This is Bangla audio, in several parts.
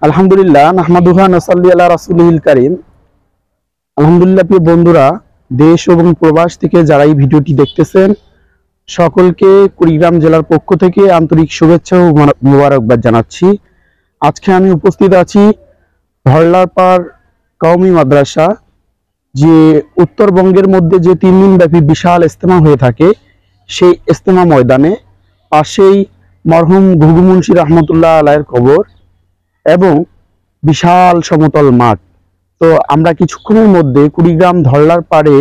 আলহামদুলিল্লাহ নাহমাদুহা নাসাল্লি আলা রাসূলিল কারীম। আলহামদুলিল্লাহ প্রিয় বন্ধুরা, দেশ এবং প্রবাস থেকে যারা এই ভিডিওটি দেখতেছেন সকলকে কুড়িগ্রাম জেলার পক্ষ থেকে আন্তরিক শুভেচ্ছা ও মোবারকবাদ জানাচ্ছি। আজকে আমি উপস্থিত আছি ধরলারপাড় কওমি মাদ্রাসা, যে উত্তরবঙ্গের মধ্যে যে 3 দিন ব্যাপী বিশাল ইজতেমা হয়ে থাকে সেই ইজতেমা ময়দানে। পাশেই মরহুম ঘুঘু মুন্সি রহমতুল্লাহ আলাইহির কবর এবং বিশাল সমতল মাঠ। তো আমরা কিছুক্ষণের মধ্যে কুড়িগ্রাম ধরলারপাড়ে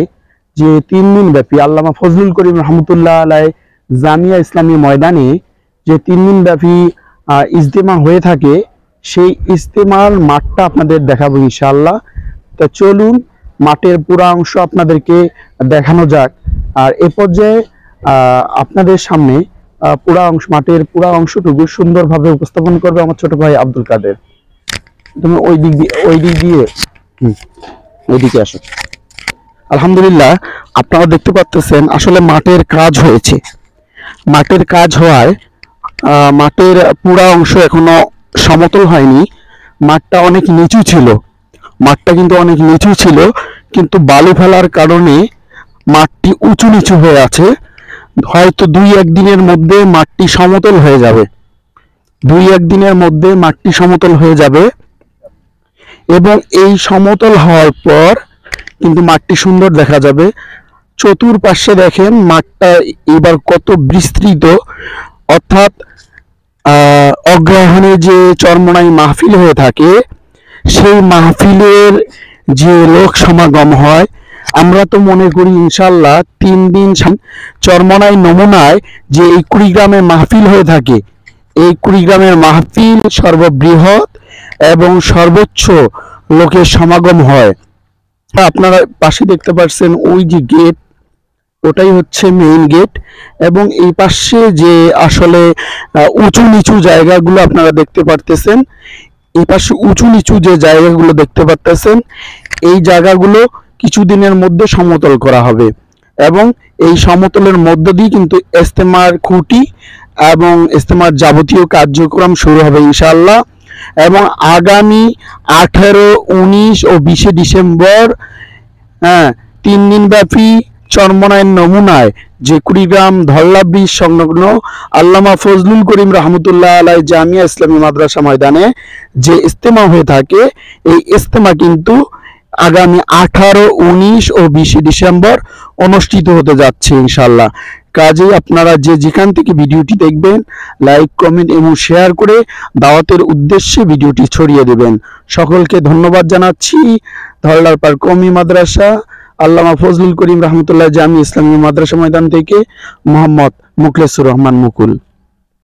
যে 3 দিন ব্যাপী আল্লামা ফজলুল করিম রহমতুল্লাহ আলাই জামিয়া ইসলামী ময়দানে যে 3 দিন ব্যাপী ইজতেমা হয়ে থাকে সেই ইজতেমার মাঠটা আপনাদের দেখাবো ইনশাআল্লাহ। তো চলুন মাঠের পুরো অংশ আপনাদেরকে দেখানো যাক। আর এ পর্যায়ে আপনাদের সামনে মাঠের পুরো অংশটুকু সুন্দরভাবে উপস্থাপন করবে আমার ছোট ভাই আব্দুল কাদের। তুমি ওই দিক দিয়ে ওইদিকে আসো। আলহামদুলিল্লাহ, আপনারা দেখতে পাচ্ছেন আসলে মাঠের কাজ হয়েছে। মাঠের কাজ হওয়ায় মাঠের পুরা অংশ এখনো সমতল হয়নি। মাঠটা অনেক নিচু ছিল, কিন্তু বালু ফেলার কারণে মাঠটি উঁচু নিচু হয়ে আছে। হয়তো 2-1 দিনের মধ্যে মাঠটি সমতল হয়ে যাবে এবং এই সমতল হওয়ার পর কিন্তু মাঠটি সুন্দর দেখা যাবে। চতুর্পাশে দেখেন মাঠটা এবার কত বিস্তৃত, অর্থাৎ অগ্রহায়ণে যে চরমোনাই মাহফিল হয়ে থাকে সেই মাহফিলের যে লোক সমাগম হয়, আমরা তো মনে করি ইনশাল্লাহ 3 দিন চরমোনাই নমুনায় যে এই কুড়িগ্রামে মাহফিল হয়ে থাকে, এই কুড়িগ্রামের মাহফিল সর্ববৃহৎ এবং সর্বোচ্চ লোকের সমাগম হয়। আপনারা পাশে দেখতে পাচ্ছেন ওই যে গেট, ওটাই হচ্ছে মেইন গেট। এবং এই পাশে যে আসলে উঁচু নিচু জায়গাগুলো আপনারা দেখতে পারতেছেন, এই পাশে উঁচু নিচু যে জায়গাগুলো দেখতে পারতেছেন, এই জায়গাগুলো কিছুদিনের মধ্যে সমতল করা হবে এবং এই সমতলের মধ্য দিয়ে কিন্তু ইজতেমার খুঁটি এবং ইজতেমার যাবতীয় কার্যক্রম শুরু হবে ইনশাআল্লাহ। এবং আগামী 18, 19 ও 20 ডিসেম্বর 3 দিন ব্যাপী চরমোনাই নমুনায় যে কুড়িগ্রাম ধরলা ব্রিজ সংলগ্ন আল্লামা ফজলুল করিম রহমতুল্লাহ আলাই জামিয়া ইসলামী মাদ্রাসা ময়দানে যে ইজতেমা হয়ে থাকে, এই ইজতেমা কিন্তু আগামী 18, 19 ও 20 ডিসেম্বর অনুষ্ঠিত হতে যাচ্ছে ইনশাআল্লাহ। কাজেই আপনারা যেখান থেকে ভিডিওটি দেখবেন লাইক, কমেন্ট এবং শেয়ার করে দাওয়াতের উদ্দেশ্যে ভিডিওটি ছড়িয়ে দেবেন। সকলকে ধন্যবাদ জানাচ্ছি। ধরলারপাড় কওমি মাদ্রাসা আল্লামা ফজলুল করিম রহমতুল্লাহ জামিয়া ইসলামী মাদ্রাসা ময়দান থেকে মোহাম্মদ মুখলেসুর রহমান মুকুল।